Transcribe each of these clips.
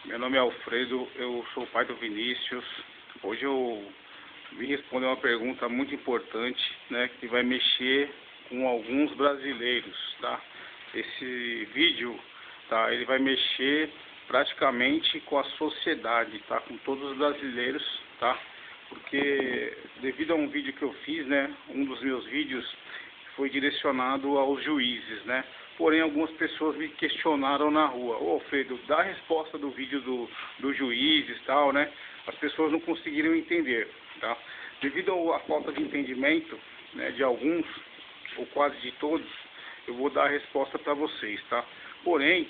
Meu nome é Alfredo, eu sou o pai do Vinícius. Hoje eu vim responder uma pergunta muito importante, né, que vai mexer com alguns brasileiros, tá? Esse vídeo, tá, ele vai mexer praticamente com a sociedade, tá? Com todos os brasileiros, tá? Porque devido a um vídeo que eu fiz, né, um dos meus vídeos foi direcionado aos juízes, né? Porém, algumas pessoas me questionaram na rua: ô Alfredo, dá a resposta do vídeo dos juízes e tal, né? As pessoas não conseguiram entender, tá? Devido à falta de entendimento, né, de alguns, ou quase de todos, eu vou dar a resposta para vocês, tá? Porém,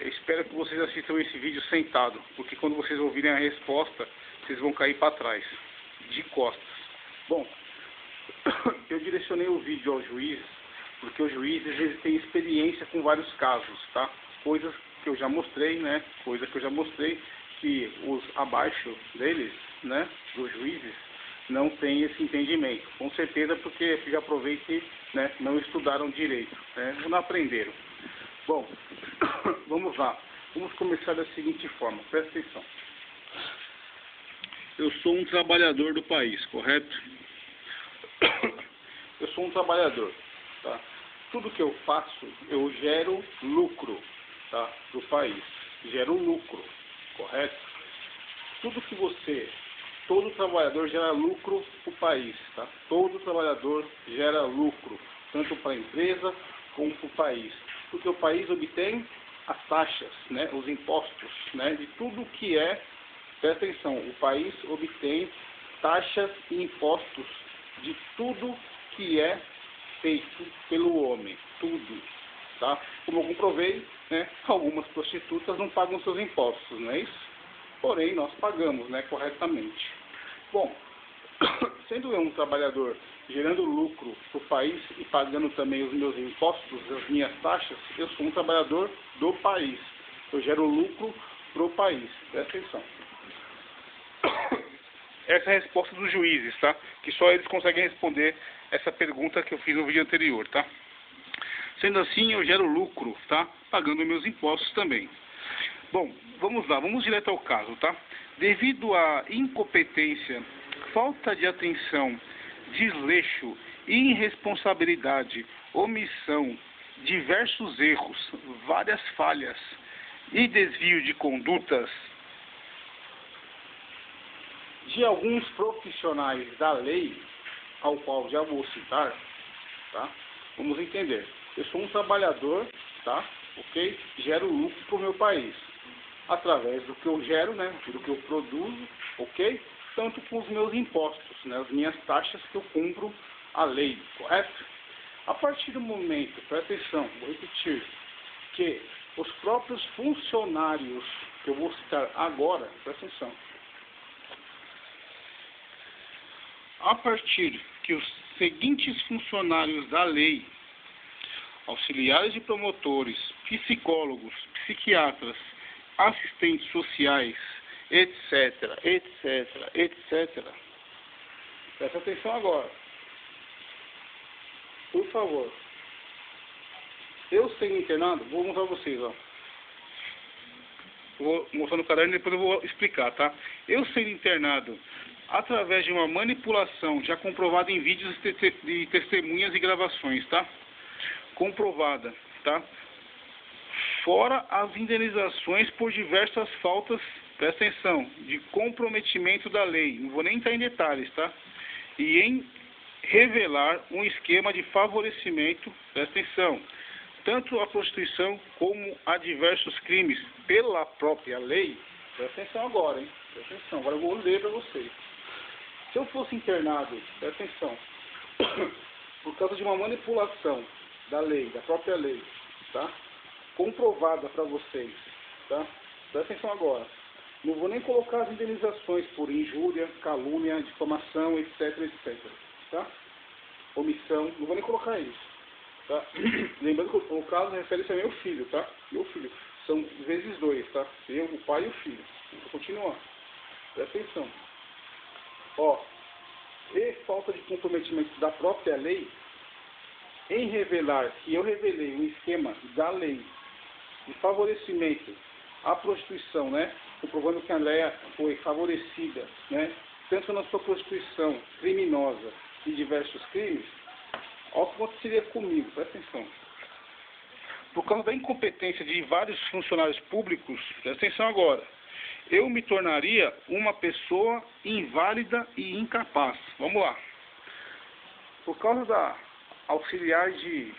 espero que vocês assistam esse vídeo sentado, porque quando vocês ouvirem a resposta, vocês vão cair para trás, de costas. Bom, eu direcionei o vídeo aos juízes, porque os juízes eles têm experiência com vários casos, tá? Coisas que eu já mostrei, né? Coisa que eu já mostrei que os abaixo deles, né? Dos juízes, não têm esse entendimento. Com certeza porque já provei que, né, não estudaram direito, né? Não aprenderam. Bom, vamos lá. Vamos começar da seguinte forma, presta atenção. Eu sou um trabalhador do país, correto? Eu sou um trabalhador, tá? Tudo que eu faço, eu gero lucro, tá? Do país. Gero lucro, correto? Tudo que todo trabalhador gera lucro para o país, tá? Todo trabalhador gera lucro, tanto para a empresa como para o país. Porque o país obtém as taxas, né? Os impostos, né? De tudo que é, presta atenção, o país obtém taxas e impostos de tudo que é feito pelo homem, tudo, tá? Como eu comprovei, né, algumas prostitutas não pagam seus impostos, não é isso? Porém, nós pagamos, né, corretamente. Bom, sendo eu um trabalhador gerando lucro para o país e pagando também os meus impostos, as minhas taxas, eu sou um trabalhador do país. Eu gero lucro para o país, presta atenção. Essa é a resposta dos juízes, tá? Que só eles conseguem responder essa pergunta que eu fiz no vídeo anterior, tá? Sendo assim, eu gero lucro, tá? Pagando meus impostos também. Bom, vamos lá, vamos direto ao caso, tá? Devido à incompetência, falta de atenção, desleixo, irresponsabilidade, omissão, diversos erros, várias falhas e desvio de condutas de alguns profissionais da lei, ao qual já vou citar, tá? Vamos entender. Eu sou um trabalhador, tá? Ok? Gero lucro para o meu país. Através do que eu gero, né? Do que eu produzo, ok? Tanto com os meus impostos, né? As minhas taxas que eu cumpro a lei, correto? A partir do momento, presta atenção, vou repetir, que os próprios funcionários, que eu vou citar agora, presta atenção, a partir que os seguintes funcionários da lei, auxiliares de promotores, psicólogos, psiquiatras, assistentes sociais, etc, etc, etc. Presta atenção agora. Por favor. Eu sendo internado, vou mostrar pra vocês, ó. Vou mostrar no caderno e depois eu vou explicar, tá? Eu sendo internado através de uma manipulação já comprovada em vídeos de testemunhas e gravações, tá? Comprovada, tá? Fora as indenizações por diversas faltas, presta atenção, de comprometimento da lei, não vou nem entrar em detalhes, tá? E em revelar um esquema de favorecimento, presta atenção, tanto a prostituição como a diversos crimes pela própria lei, presta atenção agora, hein? Presta atenção, agora eu vou ler para vocês. Se eu fosse internado, presta atenção, por causa de uma manipulação da lei, da própria lei, tá? Comprovada para vocês, tá? Presta atenção agora. Não vou nem colocar as indenizações por injúria, calúnia, difamação, etc, etc, tá? Omissão, não vou nem colocar isso, tá? Lembrando que o caso refere-se a meu filho, tá? Meu filho. São vezes 2, tá? Eu, o pai e o filho. Vou continuar. Presta atenção. Ó, e falta de comprometimento da própria lei, em revelar que eu revelei um esquema da lei de favorecimento a prostituição, né? Comprovando que a Andréa foi favorecida, né? Tanto na sua prostituição criminosa e diversos crimes, olha o que aconteceria comigo, presta atenção. Por causa da incompetência de vários funcionários públicos, presta atenção agora, eu me tornaria uma pessoa inválida e incapaz. Vamos lá. Por causa da auxiliar de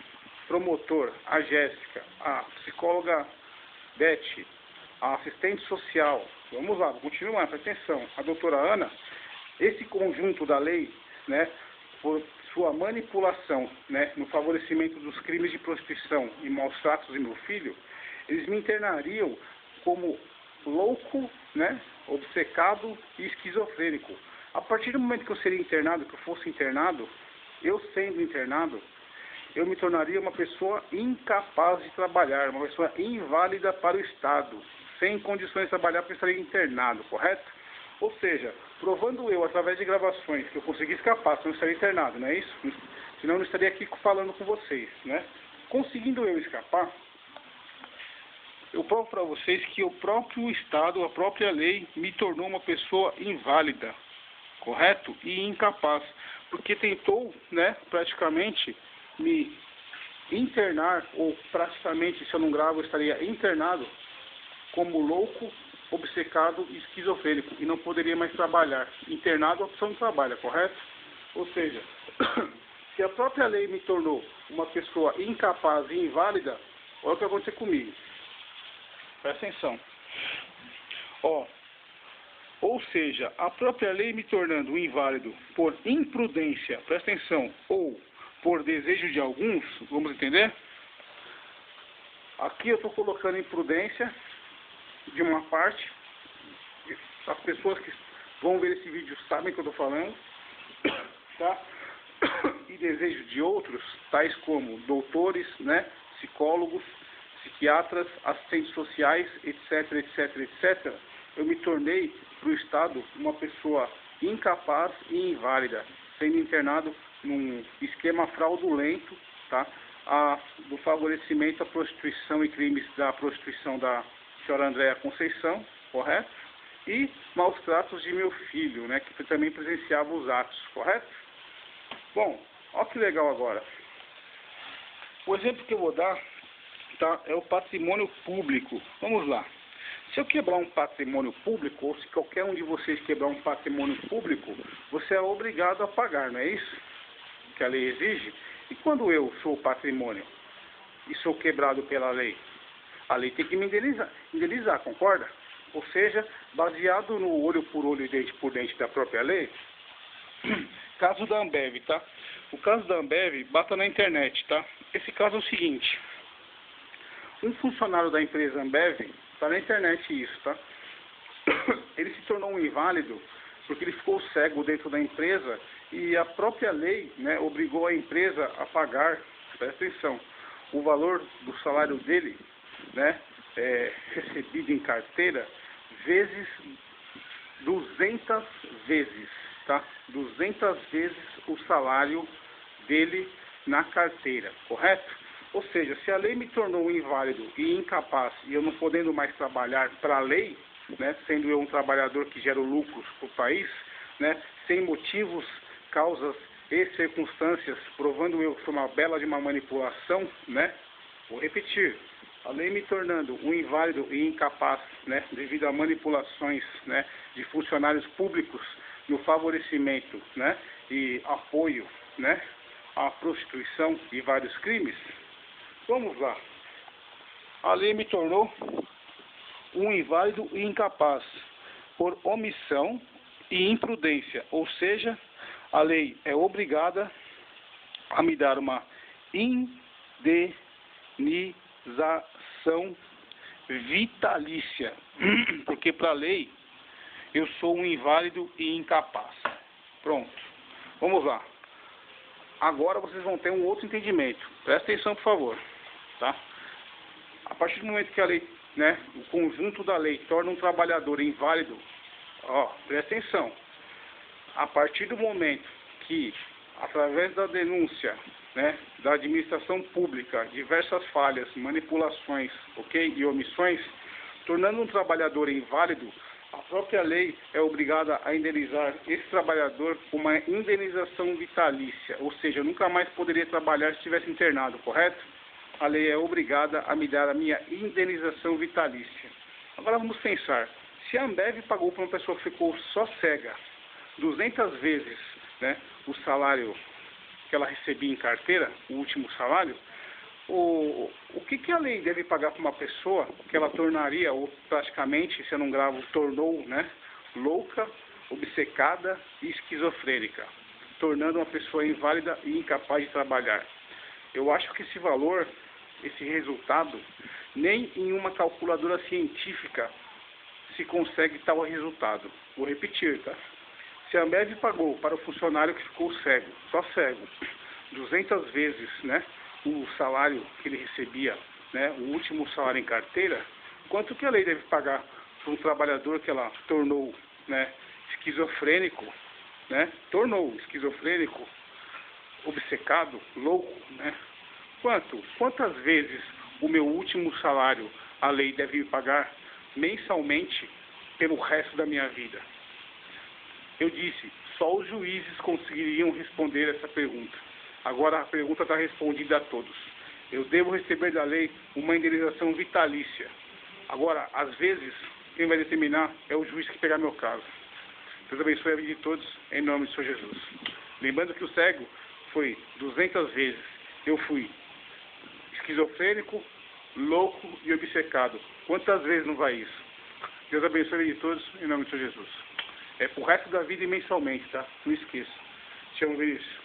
promotor, a Jéssica, a psicóloga Beth, a assistente social, vamos lá, vou continuar, presta atenção, a doutora Ana, esse conjunto da lei, né, por sua manipulação, né, no favorecimento dos crimes de prostituição e maus tratos de meu filho, eles me internariam como louco, né, obcecado e esquizofrênico. A partir do momento que eu seria internado, que eu fosse internado, eu sendo internado, eu me tornaria uma pessoa incapaz de trabalhar, uma pessoa inválida para o Estado, sem condições de trabalhar porque eu estaria internado, correto? Ou seja, provando eu, através de gravações, que eu consegui escapar, senão eu estaria internado, não é isso? Senão eu não estaria aqui falando com vocês, né? Conseguindo eu escapar, eu provo para vocês que o próprio Estado, a própria lei, me tornou uma pessoa inválida, correto? E incapaz, porque tentou, né, praticamente me internar, ou praticamente, se eu não gravo, eu estaria internado como louco, obcecado e esquizofrênico, e não poderia mais trabalhar. Internado, a opção de trabalho, correto? Ou seja, se a própria lei me tornou uma pessoa incapaz e inválida, olha o que vai acontecer comigo. Presta atenção. Ou seja, a própria lei me tornando inválido por imprudência, presta atenção, ou por desejo de alguns, vamos entender? Aqui eu estou colocando imprudência de uma parte, as pessoas que vão ver esse vídeo sabem o que eu estou falando, tá? E desejo de outros, tais como doutores, né, psicólogos, psiquiatras, assistentes sociais, etc, etc, etc, eu me tornei para o Estado uma pessoa incapaz e inválida, sendo internado num esquema fraudulento, tá? Do favorecimento à prostituição e crimes da prostituição da senhora Andréa Conceição, correto? E maus tratos de meu filho, né, que também presenciava os atos, correto? Bom, olha que legal agora. O exemplo que eu vou dar, tá, é o patrimônio público. Vamos lá. Se eu quebrar um patrimônio público, ou se qualquer um de vocês quebrar um patrimônio público, você é obrigado a pagar, não é isso? Que a lei exige. E quando eu sou patrimônio e sou quebrado pela lei, a lei tem que me indenizar, concorda? Ou seja, baseado no olho por olho e dente por dente da própria lei. Caso da Ambev, tá? O caso da Ambev, bata na internet, tá? Esse caso é o seguinte. Um funcionário da empresa Ambev, tá na internet isso, tá? Ele se tornou um inválido porque ele ficou cego dentro da empresa e a própria lei, né, obrigou a empresa a pagar, presta atenção, o valor do salário dele, né, recebido em carteira, vezes 200 vezes, tá? 200 vezes o salário dele na carteira, correto? Ou seja, se a lei me tornou inválido e incapaz e eu não podendo mais trabalhar para a lei, né, sendo eu um trabalhador que gera lucros para o país, né, sem motivos, causas e circunstâncias, provando eu que sou uma bela de uma manipulação, né, vou repetir, a lei me tornando um inválido e incapaz, né, devido a manipulações, né, de funcionários públicos no favorecimento, né, e apoio, né, à prostituição e vários crimes. Vamos lá. A lei me tornou um inválido e incapaz por omissão e imprudência, ou seja, a lei é obrigada a me dar uma indenização vitalícia, porque para a lei eu sou um inválido e incapaz. Pronto. Vamos lá. Agora vocês vão ter um outro entendimento. Presta atenção, por favor. Tá? A partir do momento que a lei, né, o conjunto da lei torna um trabalhador inválido, ó, presta atenção. A partir do momento que, através da denúncia, né, da administração pública, diversas falhas, manipulações, ok, e omissões, Tornando um trabalhador inválido, a própria lei é obrigada a indenizar esse trabalhador com uma indenização vitalícia, ou seja, eu nunca mais poderia trabalhar se estivesse internado, correto? A lei é obrigada a me dar a minha indenização vitalícia. Agora vamos pensar, se a Ambev pagou para uma pessoa que ficou só cega 200 vezes, né, o salário que ela recebia em carteira, o último salário, o que a lei deve pagar para uma pessoa que ela tornaria, ou praticamente, se eu não gravo, tornou, né, louca, obcecada e esquizofrênica, tornando uma pessoa inválida e incapaz de trabalhar? Eu acho que esse valor, esse resultado, nem em uma calculadora científica se consegue tal resultado. Vou repetir, tá? Se a Ambev pagou para o funcionário que ficou cego, só cego, 200 vezes, né, o salário que ele recebia, né, o último salário em carteira, quanto que a lei deve pagar para um trabalhador que ela tornou, né, esquizofrênico, né, obcecado, louco, né? Quantas vezes o meu último salário a lei deve me pagar mensalmente pelo resto da minha vida? Eu disse, só os juízes conseguiriam responder essa pergunta. Agora a pergunta está respondida a todos. Eu devo receber da lei uma indenização vitalícia. Agora, às vezes, quem vai determinar é o juiz que pegar meu caso. Deus abençoe a vida de todos, em nome de Senhor Jesus. Lembrando que o cego foi 200 vezes. Eu fui esquizofrênico, louco e obcecado. Quantas vezes não vai isso? Deus abençoe a vida de todos, em nome de Senhor Jesus. É pro resto da vida e mensalmente, tá? Não esqueça. Te amo, Vinícius.